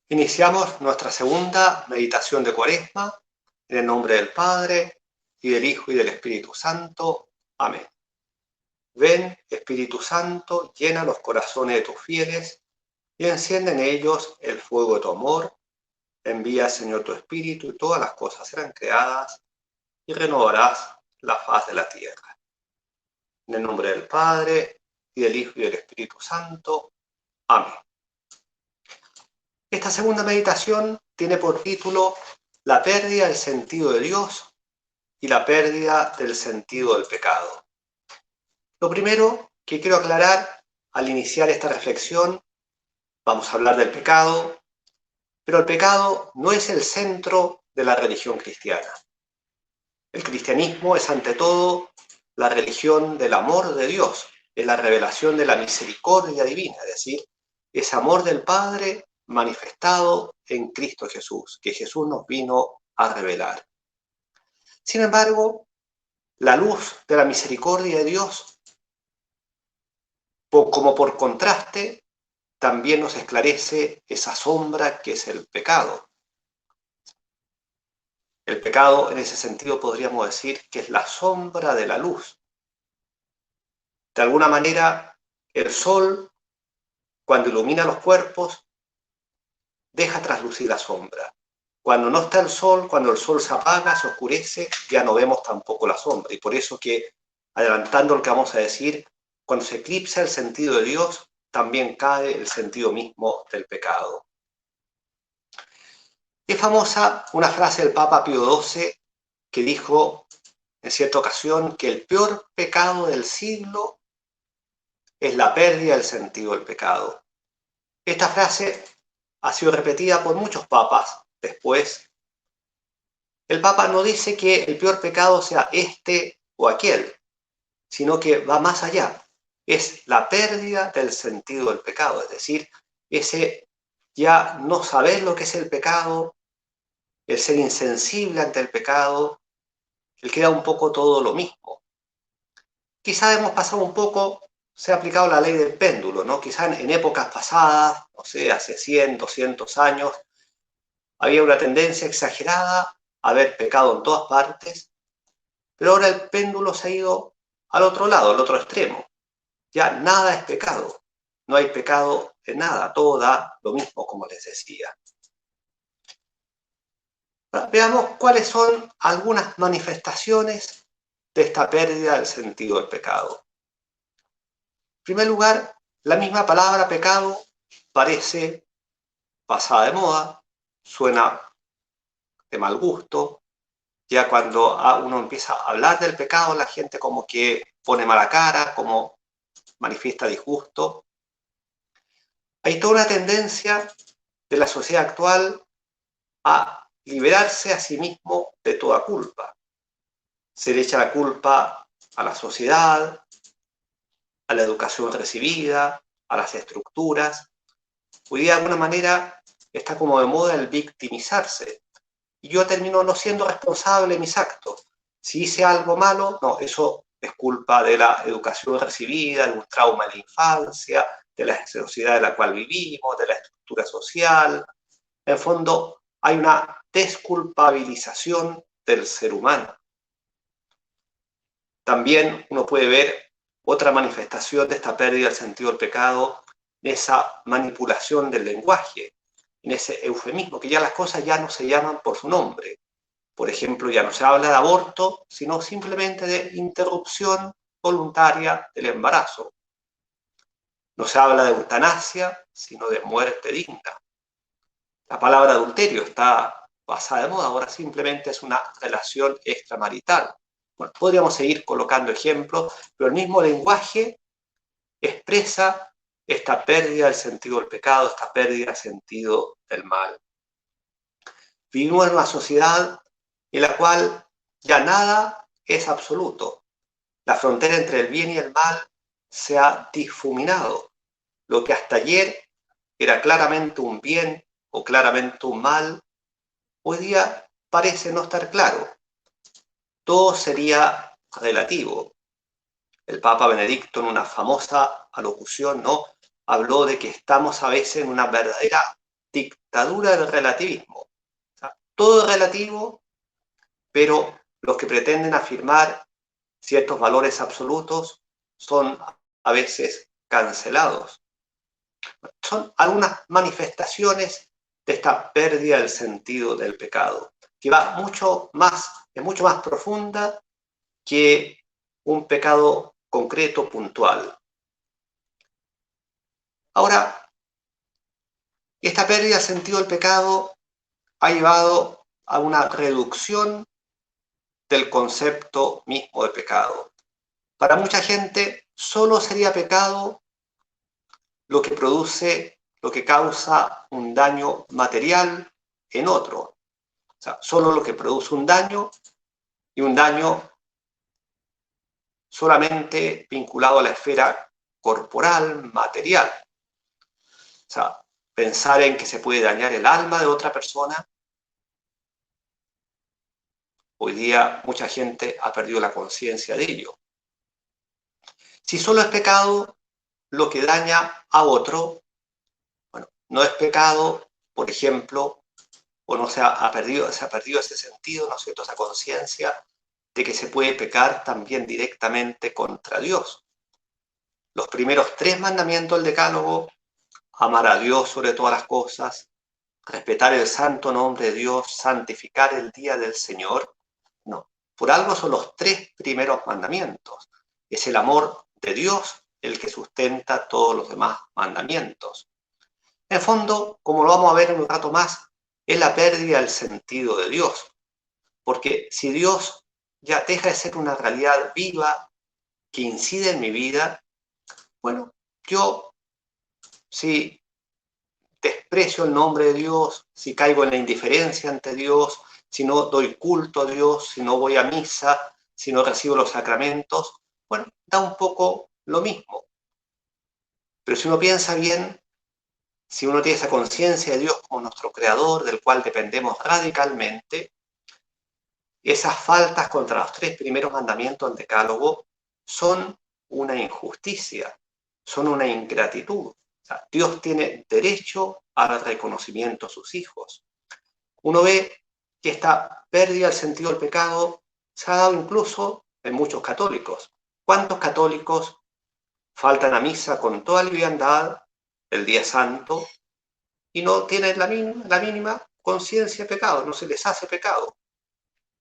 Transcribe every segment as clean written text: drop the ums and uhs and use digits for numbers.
Iniciamos nuestra segunda meditación de Cuaresma, en el nombre del Padre, y del Hijo, y del Espíritu Santo. Amén. Ven, Espíritu Santo, llena los corazones de tus fieles, y enciende en ellos el fuego de tu amor. Envía, Señor, tu Espíritu, y todas las cosas serán creadas, y renovarás la faz de la tierra. En el nombre del Padre, y del Hijo, y del Espíritu Santo. Amén. Esta segunda meditación tiene por título La pérdida del sentido de Dios y la pérdida del sentido del pecado. Lo primero que quiero aclarar al iniciar esta reflexión, vamos a hablar del pecado, pero el pecado no es el centro de la religión cristiana. El cristianismo es ante todo la religión del amor de Dios, es la revelación de la misericordia divina, es decir, ese amor del Padre manifestado en Cristo Jesús, que Jesús nos vino a revelar. Sin embargo, la luz de la misericordia de Dios, como por contraste, también nos esclarece esa sombra que es el pecado. El pecado, en ese sentido, podríamos decir que es la sombra de la luz. De alguna manera, el sol, cuando ilumina los cuerpos, deja traslucir la sombra. Cuando no está el sol, cuando el sol se apaga, se oscurece, ya no vemos tampoco la sombra. Y por eso que, adelantando lo que vamos a decir, cuando se eclipsa el sentido de Dios, también cae el sentido mismo del pecado. Es famosa una frase del Papa Pío XII que dijo en cierta ocasión que el peor pecado del siglo es la pérdida del sentido del pecado. Esta frase ha sido repetida por muchos papas después. El Papa no dice que el peor pecado sea este o aquel, sino que va más allá. Es la pérdida del sentido del pecado, es decir, ese ya no saber lo que es el pecado, el ser insensible ante el pecado, el que da un poco todo lo mismo. Quizá hemos pasado un poco, se ha aplicado la ley del péndulo, ¿no? Quizá en épocas pasadas, no sé, hace 100, 200 años, había una tendencia exagerada a ver pecado en todas partes, pero ahora el péndulo se ha ido al otro lado, al otro extremo. Ya nada es pecado, no hay pecado en nada, todo da lo mismo, como les decía. Veamos cuáles son algunas manifestaciones de esta pérdida del sentido del pecado. En primer lugar, la misma palabra pecado parece pasada de moda, suena de mal gusto. Ya cuando uno empieza a hablar del pecado, la gente como que pone mala cara, como manifiesta disgusto. Hay toda una tendencia de la sociedad actual a liberarse a sí mismo de toda culpa. Se le echa la culpa a la sociedad, a la educación recibida, a las estructuras. Hoy día de alguna manera está como de moda el victimizarse. Y yo termino no siendo responsable de mis actos. Si hice algo malo, no, eso es culpa de la educación recibida, de un trauma en la infancia, de la sociedad en la cual vivimos, de la estructura social. En fondo, hay una desculpabilización del ser humano. También uno puede ver otra manifestación de esta pérdida del sentido del pecado, en esa manipulación del lenguaje, en ese eufemismo, que ya las cosas ya no se llaman por su nombre. Por ejemplo, ya no se habla de aborto, sino simplemente de interrupción voluntaria del embarazo. No se habla de eutanasia, sino de muerte digna. La palabra adulterio está pasada de moda, ahora simplemente es una relación extramarital. Bueno, podríamos seguir colocando ejemplos, pero el mismo lenguaje expresa esta pérdida del sentido del pecado, esta pérdida del sentido del mal. Vivimos en una sociedad en la cual ya nada es absoluto. La frontera entre el bien y el mal se ha difuminado. Lo que hasta ayer era claramente un bien o claramente un mal, hoy día parece no estar claro. Todo sería relativo. El Papa Benedicto, en una famosa alocución, ¿no?, habló de que estamos a veces en una verdadera dictadura del relativismo. O sea, todo es relativo, pero los que pretenden afirmar ciertos valores absolutos son a veces cancelados. Son algunas manifestaciones de esta pérdida del sentido del pecado, que va es mucho más profunda que un pecado concreto, puntual. Ahora, esta pérdida del sentido del pecado ha llevado a una reducción del concepto mismo de pecado. Para mucha gente, solo sería pecado lo que produce, lo que causa un daño material en otro. O sea, solo lo que produce un daño, y un daño solamente vinculado a la esfera corporal, material. O sea, pensar en que se puede dañar el alma de otra persona. Hoy día mucha gente ha perdido la conciencia de ello. Si solo es pecado lo que daña a otro, bueno, no es pecado, por ejemplo, o no se ha perdido ese sentido, ¿no es cierto?, esa conciencia de que se puede pecar también directamente contra Dios. Los primeros 3 mandamientos del Decálogo, amar a Dios sobre todas las cosas, respetar el santo nombre de Dios, santificar el día del Señor, no. Por algo son los 3 primeros mandamientos. Es el amor de Dios el que sustenta todos los demás mandamientos. En el fondo, como lo vamos a ver en un rato más, es la pérdida del sentido de Dios. Porque si Dios ya deja de ser una realidad viva que incide en mi vida, bueno, yo si desprecio el nombre de Dios, si caigo en la indiferencia ante Dios, si no doy culto a Dios, si no voy a misa, si no recibo los sacramentos, bueno, da un poco lo mismo. Pero si uno piensa bien, si uno tiene esa conciencia de Dios como nuestro creador, del cual dependemos radicalmente, esas faltas contra los 3 primeros mandamientos del Decálogo son una injusticia, son una ingratitud. O sea, Dios tiene derecho al reconocimiento a sus hijos. Uno ve que esta pérdida del sentido del pecado se ha dado incluso en muchos católicos. ¿Cuántos católicos faltan a misa con toda liviandad el día santo y no tienen la mínima conciencia de pecado, no se les hace pecado?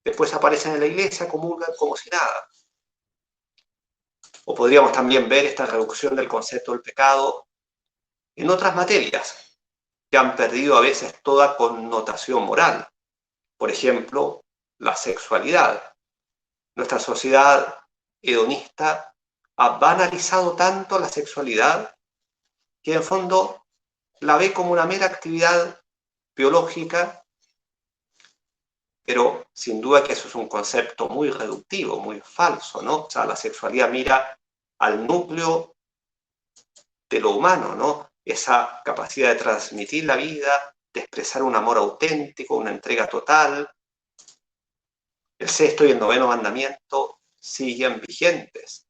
Después aparecen en la iglesia, comulgan como si nada. O podríamos también ver esta reducción del concepto del pecado en otras materias que han perdido a veces toda connotación moral. Por ejemplo, la sexualidad. Nuestra sociedad hedonista ha banalizado tanto la sexualidad que en fondo la ve como una mera actividad biológica, pero sin duda que eso es un concepto muy reductivo, muy falso, ¿no? O sea, la sexualidad mira al núcleo de lo humano, ¿no? Esa capacidad de transmitir la vida, de expresar un amor auténtico, una entrega total. El 6º y el 9º mandamiento siguen vigentes.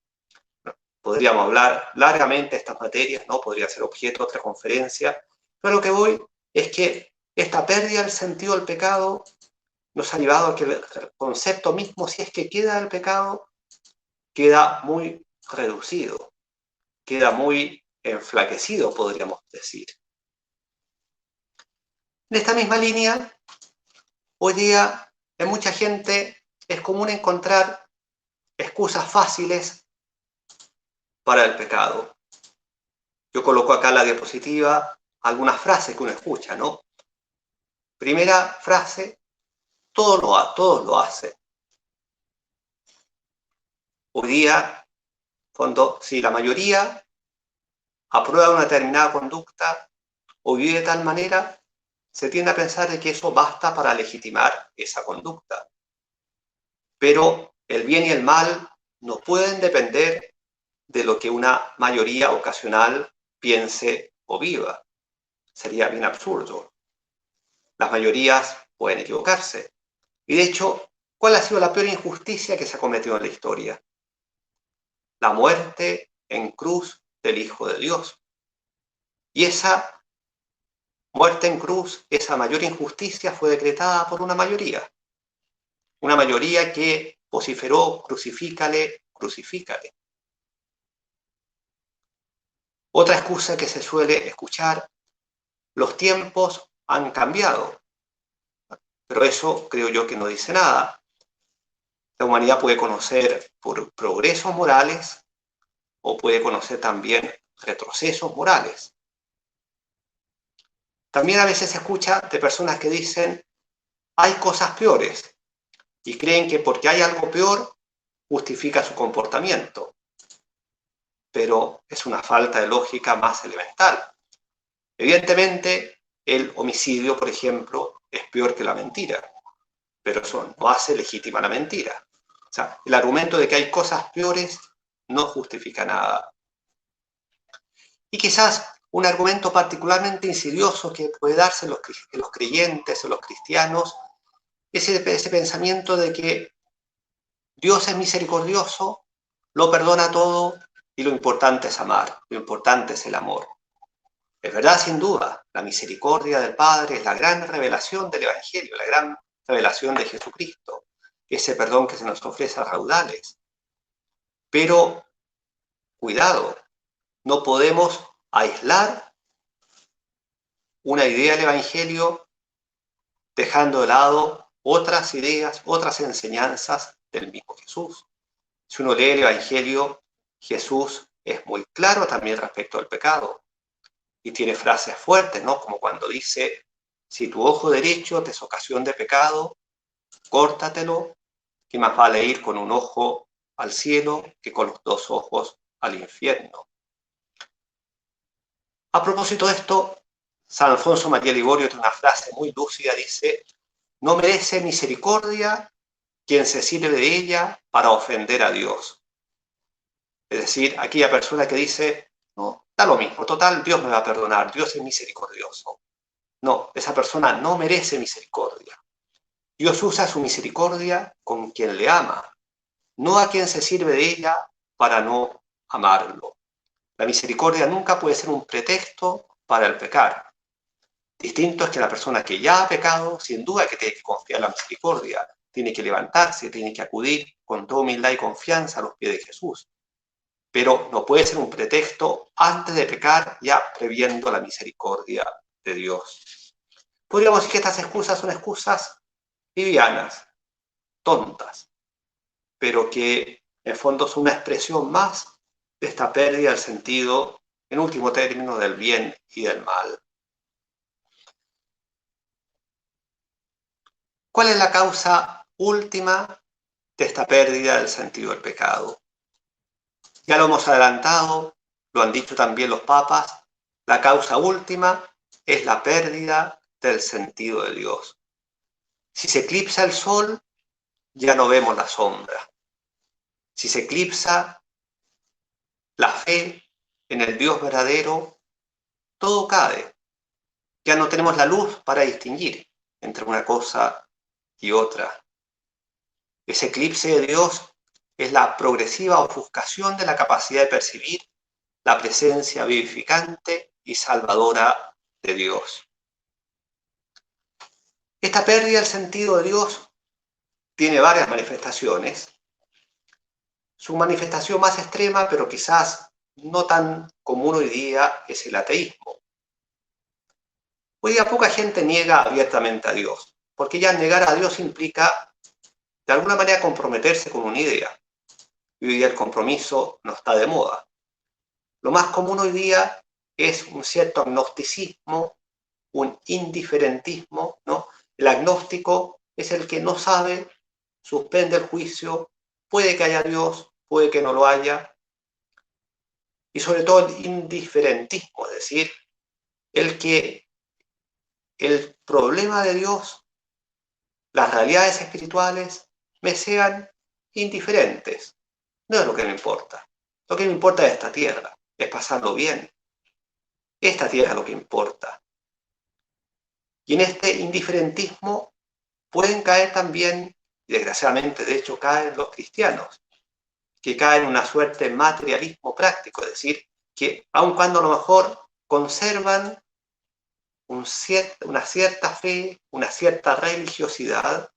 Podríamos hablar largamente de estas materias, ¿no? Podría ser objeto de otra conferencia, pero lo que voy es que esta pérdida del sentido del pecado nos ha llevado a que el concepto mismo, si es que queda el pecado, queda muy reducido, queda muy enflaquecido, podríamos decir. En esta misma línea, hoy día en mucha gente es común encontrar excusas fáciles para el pecado. Yo coloco acá en la diapositiva algunas frases que uno escucha, ¿no? Primera frase, todos lo hacen. Hoy día, cuando si la mayoría aprueba una determinada conducta o vive de tal manera, se tiende a pensar de que eso basta para legitimar esa conducta. Pero el bien y el mal no pueden depender de lo que una mayoría ocasional piense o viva. Sería bien absurdo. Las mayorías pueden equivocarse. Y de hecho, ¿cuál ha sido la peor injusticia que se ha cometido en la historia? La muerte en cruz del Hijo de Dios. Y esa muerte en cruz, esa mayor injusticia fue decretada por una mayoría que vociferó, crucifícale, crucifícale. Otra excusa que se suele escuchar: los tiempos han cambiado, pero eso creo yo que no dice nada. La humanidad puede conocer progresos morales o puede conocer también retrocesos morales. También a veces se escucha de personas que dicen: hay cosas peores, y creen que porque hay algo peor justifica su comportamiento. Pero es una falta de lógica más elemental. Evidentemente, el homicidio, por ejemplo, es peor que la mentira, pero eso no hace legítima la mentira. O sea, el argumento de que hay cosas peores no justifica nada. Y quizás un argumento particularmente insidioso que puede darse en los creyentes, en los cristianos, es ese pensamiento de que Dios es misericordioso, lo perdona todo y lo importante es amar, lo importante es el amor. Es verdad, sin duda, la misericordia del Padre es la gran revelación del Evangelio, la gran revelación de Jesucristo, ese perdón que se nos ofrece a raudales. Pero, cuidado, no podemos aislar una idea del Evangelio dejando de lado otras ideas, otras enseñanzas del mismo Jesús. Si uno lee el Evangelio, Jesús es muy claro también respecto al pecado. Y tiene frases fuertes, ¿no? Como cuando dice: si tu ojo derecho te es ocasión de pecado, córtatelo, que más vale ir con un ojo al cielo que con los dos ojos al infierno. A propósito de esto, San Alfonso María Ligorio tiene una frase muy lúcida, dice: no merece misericordia quien se sirve de ella para ofender a Dios. Es decir, aquella persona que dice: no, da lo mismo, total, Dios me va a perdonar, Dios es misericordioso. No, esa persona no merece misericordia. Dios usa su misericordia con quien le ama, no a quien se sirve de ella para no amarlo. La misericordia nunca puede ser un pretexto para el pecar. Distinto es que la persona que ya ha pecado, sin duda que tiene que confiar en la misericordia, tiene que levantarse, tiene que acudir con toda humildad y confianza a los pies de Jesús. Pero no puede ser un pretexto antes de pecar, ya previendo la misericordia de Dios. Podríamos decir que estas excusas son excusas livianas, tontas, pero que en el fondo son una expresión más de esta pérdida del sentido, en último término, del bien y del mal. ¿Cuál es la causa última de esta pérdida del sentido del pecado? Ya lo hemos adelantado, lo han dicho también los papas, la causa última es la pérdida del sentido de Dios. Si se eclipsa el sol, ya no vemos la sombra. Si se eclipsa la fe en el Dios verdadero, todo cae. Ya no tenemos la luz para distinguir entre una cosa y otra. Ese eclipse de Dios es la progresiva ofuscación de la capacidad de percibir la presencia vivificante y salvadora de Dios. Esta pérdida del sentido de Dios tiene varias manifestaciones. Su manifestación más extrema, pero quizás no tan común hoy día, es el ateísmo. Hoy día poca gente niega abiertamente a Dios, porque ya negar a Dios implica de alguna manera comprometerse con una idea. Y hoy día el compromiso no está de moda. Lo más común hoy día es un cierto agnosticismo, un indiferentismo, ¿no? El agnóstico es el que no sabe, suspende el juicio, puede que haya Dios, puede que no lo haya. Y sobre todo el indiferentismo, es decir, el que el problema de Dios, las realidades espirituales, me sean indiferentes. No es lo que me importa. Lo que me importa es esta tierra, es pasarlo bien. Esta tierra es lo que importa. Y en este indiferentismo pueden caer también, y desgraciadamente de hecho caen los cristianos, que caen en una suerte de materialismo práctico, es decir, que aun cuando a lo mejor conservan una cierta fe, una cierta religiosidad,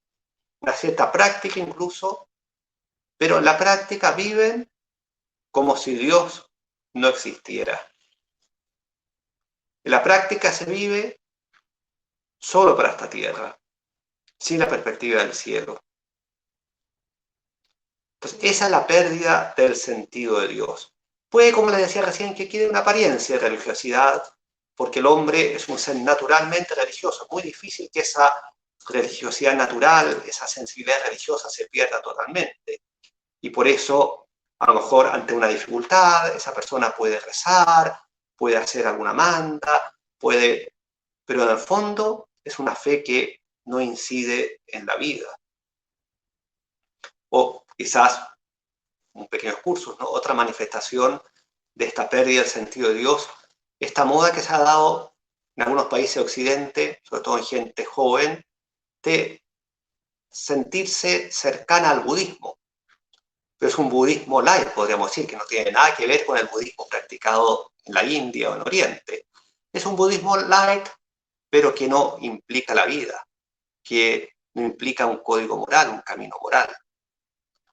una cierta práctica incluso, pero en la práctica viven como si Dios no existiera. En la práctica se vive solo para esta tierra, sin la perspectiva del cielo. Entonces, esa es la pérdida del sentido de Dios. Puede, como les decía recién, que quede una apariencia de religiosidad, porque el hombre es un ser naturalmente religioso. Es muy difícil que esa religiosidad natural, esa sensibilidad religiosa se pierda totalmente. Y por eso, a lo mejor ante una dificultad, esa persona puede rezar, puede hacer alguna manda, pero en el fondo es una fe que no incide en la vida. O quizás un pequeño excursus, ¿no? Otra manifestación de esta pérdida del sentido de Dios, esta moda que se ha dado en algunos países de Occidente, sobre todo en gente joven, de sentirse cercana al budismo. Pero es un budismo light, podríamos decir, que no tiene nada que ver con el budismo practicado en la India o en Oriente. Es un budismo light, pero que no implica la vida, que no implica un código moral, un camino moral.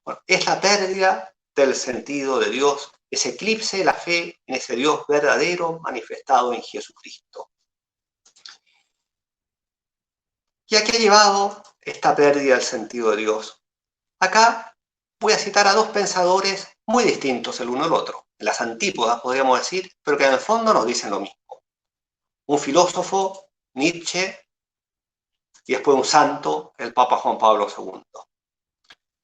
Bueno, es la pérdida del sentido de Dios, ese eclipse de la fe en ese Dios verdadero manifestado en Jesucristo. ¿Y a qué ha llevado esta pérdida del sentido de Dios? Acá voy a citar a dos pensadores muy distintos el uno del otro, en las antípodas podríamos decir, pero que en el fondo nos dicen lo mismo. Un filósofo, Nietzsche, y después un santo, el Papa Juan Pablo II.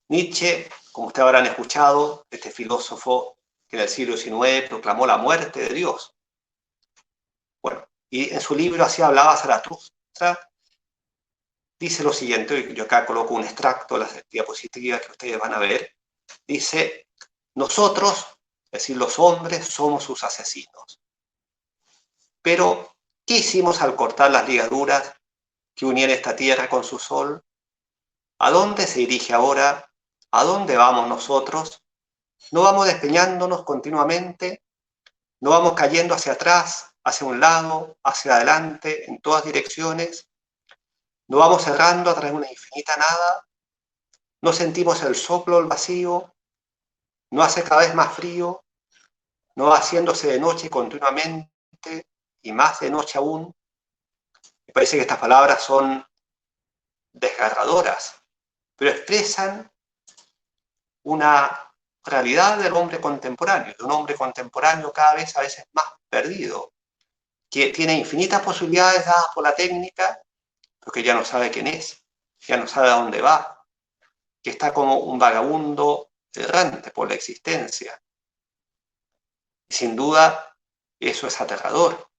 Nietzsche, como ustedes habrán escuchado, este filósofo que en el siglo XIX proclamó la muerte de Dios. Bueno, y en su libro así hablaba Zaratustra, dice lo siguiente, yo acá coloco un extracto de las diapositivas que ustedes van a ver, dice, nosotros, es decir, los hombres, somos sus asesinos. Pero, ¿qué hicimos al cortar las ligaduras que unían esta tierra con su sol? ¿A dónde se dirige ahora? ¿A dónde vamos nosotros? ¿No vamos despeñándonos continuamente? ¿No vamos cayendo hacia atrás, hacia un lado, hacia adelante, en todas direcciones? ¿No vamos errando a través de una infinita nada? ¿No sentimos el soplo del vacío? ¿No hace cada vez más frío? ¿No va haciéndose de noche continuamente y más de noche aún? Me parece que estas palabras son desgarradoras, pero expresan una realidad del hombre contemporáneo, de un hombre contemporáneo cada vez a veces más perdido, que tiene infinitas posibilidades dadas por la técnica, pero que ya no sabe quién es, ya no sabe a dónde va, que está como un vagabundo errante por la existencia. Y sin duda, eso es aterrador.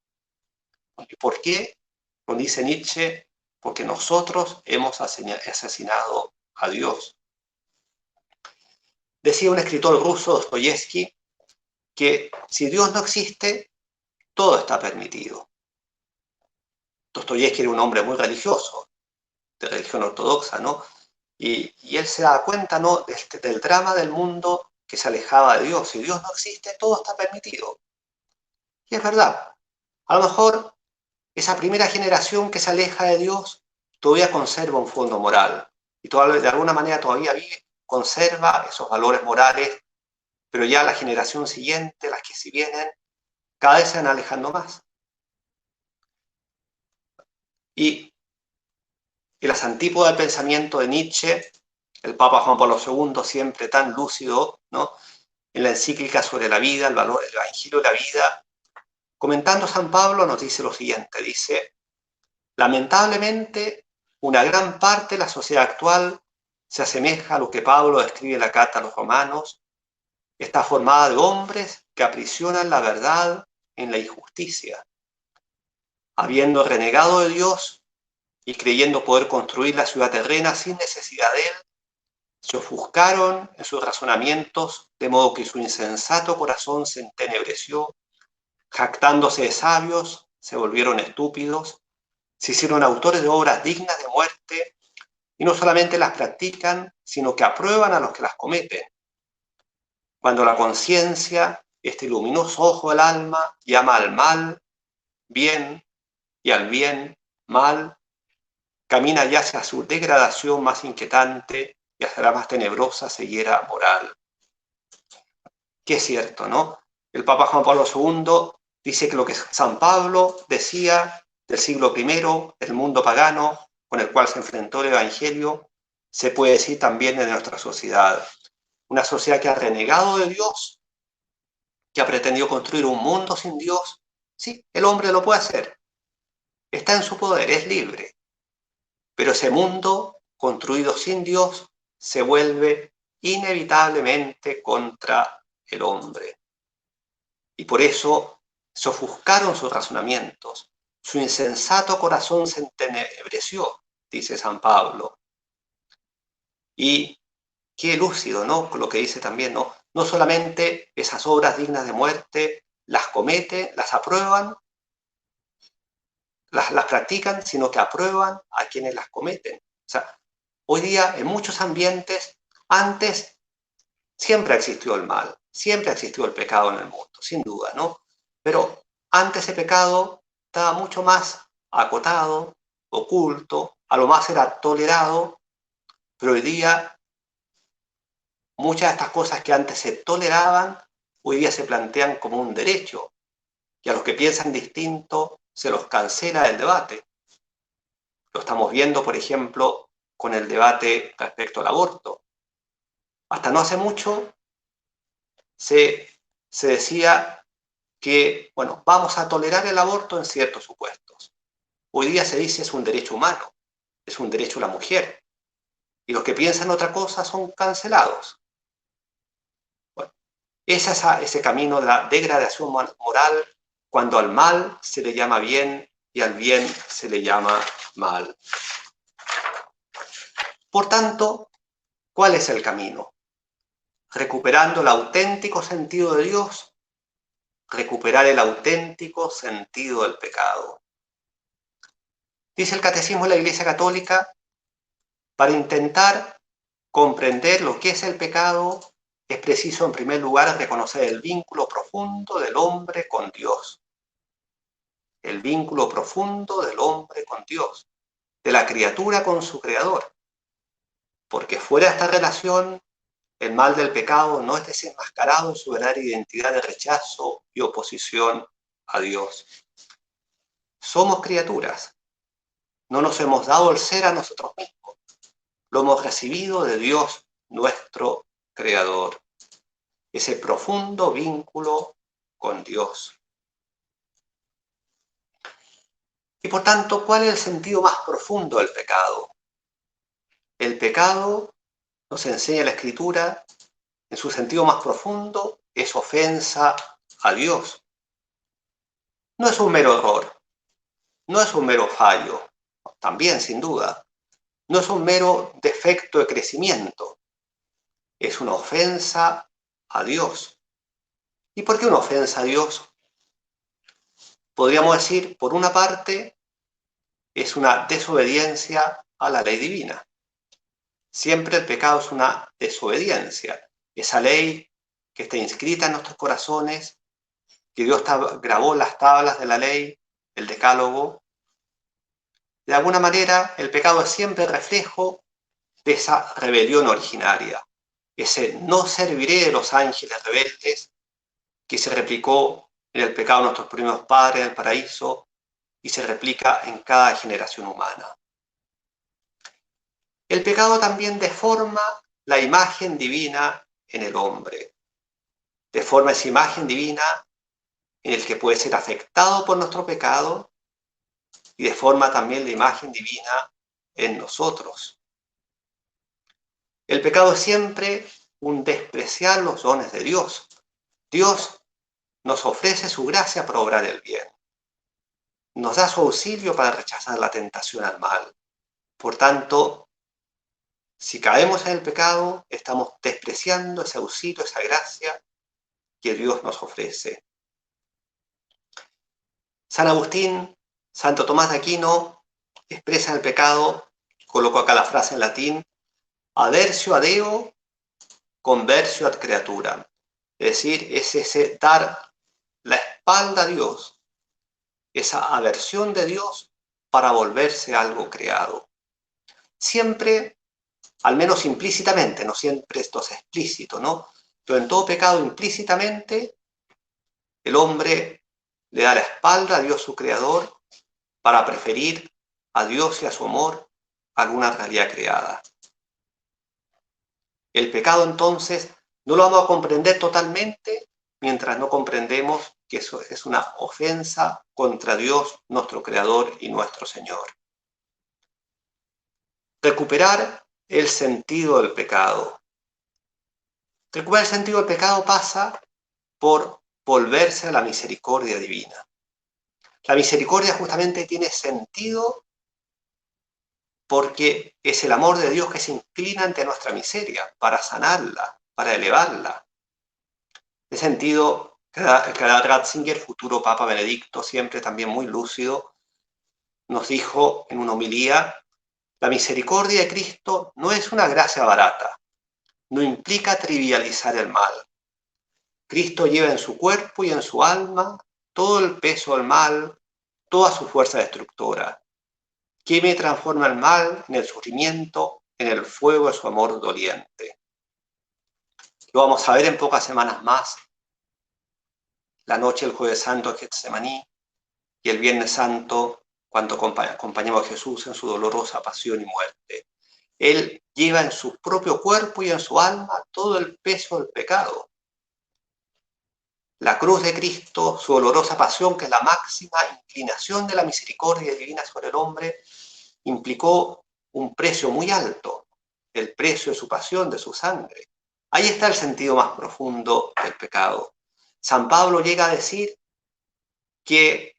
¿Y por qué? Como dice Nietzsche, porque nosotros hemos asesinado a Dios. Decía un escritor ruso, Dostoyevsky, que si Dios no existe, todo está permitido. Dostoyevsky era un hombre muy religioso, de religión ortodoxa, ¿no? Y él se da cuenta, ¿no?, del drama del mundo que se alejaba de Dios. Si Dios no existe, todo está permitido. Y es verdad. A lo mejor esa primera generación que se aleja de Dios todavía conserva un fondo moral. Y todavía, de alguna manera todavía vive, conserva esos valores morales, pero ya la generación siguiente, las que si vienen, cada vez se van alejando más. Y en las antípodas del pensamiento de Nietzsche, el Papa Juan Pablo II, siempre tan lúcido, ¿no?, en la encíclica sobre la vida, el valor, el evangelio de la vida, comentando San Pablo nos dice lo siguiente, dice, lamentablemente, una gran parte de la sociedad actual se asemeja a lo que Pablo describe en la carta a los romanos, está formada de hombres que aprisionan la verdad en la injusticia. Habiendo renegado de Dios y creyendo poder construir la ciudad terrena sin necesidad de él, se ofuscaron en sus razonamientos, de modo que su insensato corazón se entenebreció, jactándose de sabios, se volvieron estúpidos, se hicieron autores de obras dignas de muerte, y no solamente las practican, sino que aprueban a los que las cometen. Cuando la conciencia, este luminoso ojo del alma, llama al mal, bien, y al bien mal, camina ya hacia su degradación más inquietante y hacia la más tenebrosa ceguera moral. Que es cierto, ¿no? El Papa Juan Pablo II dice que lo que San Pablo decía del siglo I, del mundo pagano con el cual se enfrentó el Evangelio, se puede decir también de nuestra sociedad. Una sociedad que ha renegado de Dios, que ha pretendido construir un mundo sin Dios. Sí, el hombre lo puede hacer. Está en su poder, es libre. Pero ese mundo construido sin Dios se vuelve inevitablemente contra el hombre. Y por eso se ofuscaron sus razonamientos. Su insensato corazón se entenebreció, dice San Pablo. Y qué lúcido, ¿no? Lo que dice también, ¿no? No solamente esas obras dignas de muerte las cometen, las aprueban, las practican, sino que aprueban a quienes las cometen. O sea, hoy día en muchos ambientes, antes siempre existió el mal, siempre existió el pecado en el mundo, sin duda, ¿no? Pero antes ese pecado estaba mucho más acotado, oculto, a lo más era tolerado, pero hoy día muchas de estas cosas que antes se toleraban, hoy día se plantean como un derecho, y a los que piensan distinto se los cancela del debate. Lo estamos viendo, por ejemplo, con el debate respecto al aborto. Hasta no hace mucho se decía que, bueno, vamos a tolerar el aborto en ciertos supuestos. Hoy día se dice es un derecho humano, es un derecho de la mujer. Y los que piensan otra cosa son cancelados. Bueno, ese camino de la degradación moral, cuando al mal se le llama bien y al bien se le llama mal. Por tanto, ¿cuál es el camino? Recuperando el auténtico sentido de Dios, recuperar el auténtico sentido del pecado. Dice el Catecismo de la Iglesia Católica, para intentar comprender lo que es el pecado, es preciso en primer lugar reconocer el vínculo profundo del hombre con Dios. El vínculo profundo del hombre con Dios, de la criatura con su creador. Porque fuera de esta relación, el mal del pecado no es desenmascarado en su verdadera identidad de rechazo y oposición a Dios. Somos criaturas. No nos hemos dado el ser a nosotros mismos. Lo hemos recibido de Dios, nuestro Creador. Ese profundo vínculo con Dios. Y por tanto, ¿cuál es el sentido más profundo del pecado? El pecado, nos enseña la Escritura, en su sentido más profundo, es ofensa a Dios. No es un mero error, no es un mero fallo, también sin duda. No es un mero defecto de crecimiento, es una ofensa a Dios. ¿Y por qué una ofensa a Dios? Podríamos decir, por una parte, es una desobediencia a la ley divina. Siempre el pecado es una desobediencia. Esa ley que está inscrita en nuestros corazones, que Dios grabó en las tablas de la ley, el decálogo. De alguna manera, el pecado es siempre reflejo de esa rebelión originaria, ese no serviré de los ángeles rebeldes que se replicó en el pecado de nuestros primeros padres en el paraíso y se replica en cada generación humana. El pecado también deforma la imagen divina en el hombre, deforma esa imagen divina en el que puede ser afectado por nuestro pecado y deforma también la imagen divina en nosotros. El pecado es siempre un despreciar los dones de Dios. Dios nos ofrece su gracia para obrar el bien. Nos da su auxilio para rechazar la tentación al mal. Por tanto, si caemos en el pecado, estamos despreciando ese auxilio, esa gracia que Dios nos ofrece. San Agustín, Santo Tomás de Aquino, expresa el pecado, coloco acá la frase en latín, aversio a Deo, conversio ad creatura. Es decir, es ese dar la espalda a Dios esa aversión de Dios para volverse algo creado. Siempre, al menos implícitamente, no siempre esto es explícito, ¿no? Pero en todo pecado implícitamente, el hombre le da la espalda a Dios su creador para preferir a Dios y a su amor a alguna realidad creada. El pecado entonces no lo vamos a comprender totalmente mientras no comprendemos que eso es una ofensa contra Dios, nuestro creador y nuestro Señor. Recuperar el sentido del pecado. Recuperar el sentido del pecado pasa por volverse a la misericordia divina. La misericordia justamente tiene sentido porque es el amor de Dios que se inclina ante nuestra miseria para sanarla, para elevarla. En ese sentido, Ratzinger, futuro Papa Benedicto, siempre también muy lúcido, nos dijo en una homilía: la misericordia de Cristo no es una gracia barata, no implica trivializar el mal. Cristo lleva en su cuerpo y en su alma todo el peso del mal, toda su fuerza destructora, que me transforma el mal en el sufrimiento, en el fuego de su amor doliente. Lo vamos a ver en pocas semanas más, la noche del Jueves Santo en Getsemaní y el Viernes Santo cuando acompañamos a Jesús en su dolorosa pasión y muerte. Él lleva en su propio cuerpo y en su alma todo el peso del pecado. La cruz de Cristo, su dolorosa pasión, que es la máxima inclinación de la misericordia divina sobre el hombre, implicó un precio muy alto, el precio de su pasión, de su sangre. Ahí está el sentido más profundo del pecado. San Pablo llega a decir que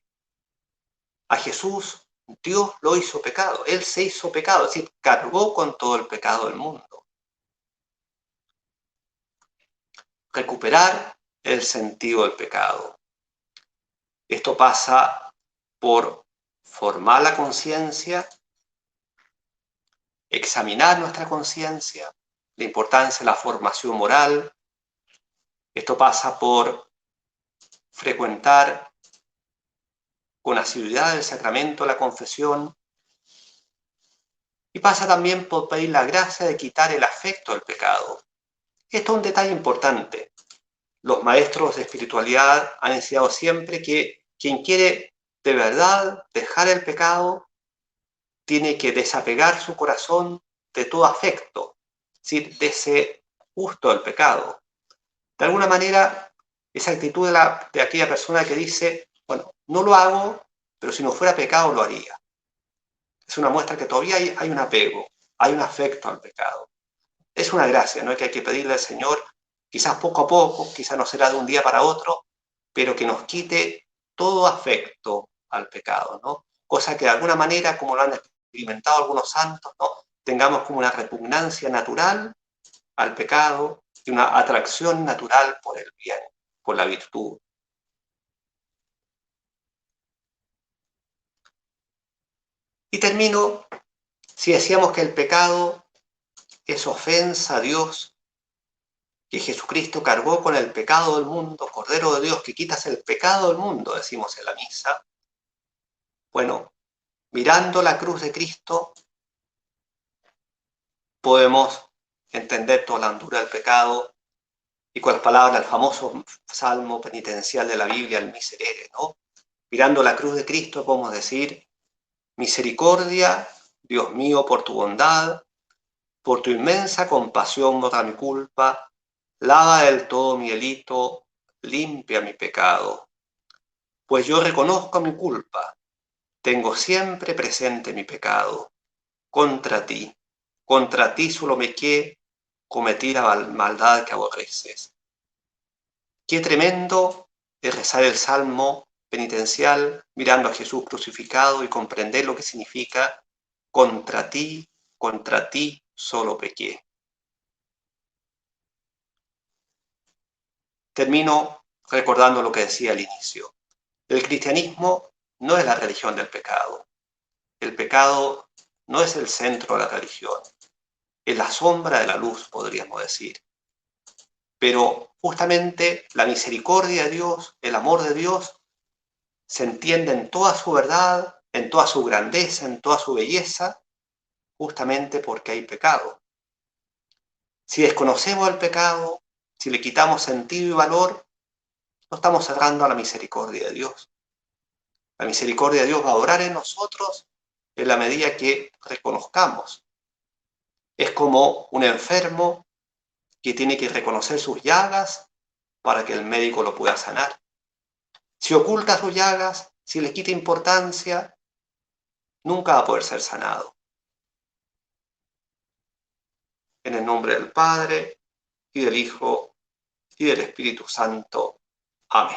a Jesús Dios lo hizo pecado, Él se hizo pecado, es decir, cargó con todo el pecado del mundo. Recuperar el sentido del pecado. Esto pasa por formar la conciencia, examinar nuestra conciencia, la importancia de la formación moral. Esto pasa por frecuentar con asiduidad el sacramento de la confesión y pasa también por pedir la gracia de quitar el afecto del pecado. Esto es un detalle importante. Los maestros de espiritualidad han enseñado siempre que quien quiere de verdad dejar el pecado tiene que desapegar su corazón de todo afecto, es decir, de ese gusto del pecado. De alguna manera, esa actitud de aquella persona que dice, bueno, no lo hago, pero si no fuera pecado lo haría. Es una muestra que todavía hay un apego, hay un afecto al pecado. Es una gracia, ¿no? Que hay que pedirle al Señor, quizás poco a poco, quizás no será de un día para otro, pero que nos quite todo afecto al pecado, ¿no? Cosa que de alguna manera, como lo han experimentado algunos santos, ¿no? Tengamos como una repugnancia natural al pecado y una atracción natural por el bien, por la virtud. Y termino, si decíamos que el pecado es ofensa a Dios, que Jesucristo cargó con el pecado del mundo, Cordero de Dios que quitas el pecado del mundo, decimos en la misa. Bueno, mirando la cruz de Cristo, podemos entender toda la hondura del pecado y con las palabras del famoso salmo penitencial de la Biblia, el Miserere, ¿no? Mirando la cruz de Cristo podemos decir: misericordia, Dios mío, por tu bondad, por tu inmensa compasión borra mi culpa, lava del todo mi delito, limpia mi pecado. Pues yo reconozco mi culpa, tengo siempre presente mi pecado. Contra ti solo me cometí la maldad que aborreces. Qué tremendo es rezar el salmo penitencial mirando a Jesús crucificado y comprender lo que significa contra ti solo pequé. Termino recordando lo que decía al inicio. El cristianismo no es la religión del pecado. El pecado no es el centro de la religión. Es la sombra de la luz, podríamos decir. Pero justamente la misericordia de Dios, el amor de Dios, se entiende en toda su verdad, en toda su grandeza, en toda su belleza, justamente porque hay pecado. Si desconocemos el pecado, si le quitamos sentido y valor, no estamos cerrando a la misericordia de Dios. La misericordia de Dios va a orar en nosotros en la medida que reconozcamos. Es como un enfermo que tiene que reconocer sus llagas para que el médico lo pueda sanar. Si oculta sus llagas, si le quita importancia, nunca va a poder ser sanado. En el nombre del Padre, y del Hijo, y del Espíritu Santo. Amén.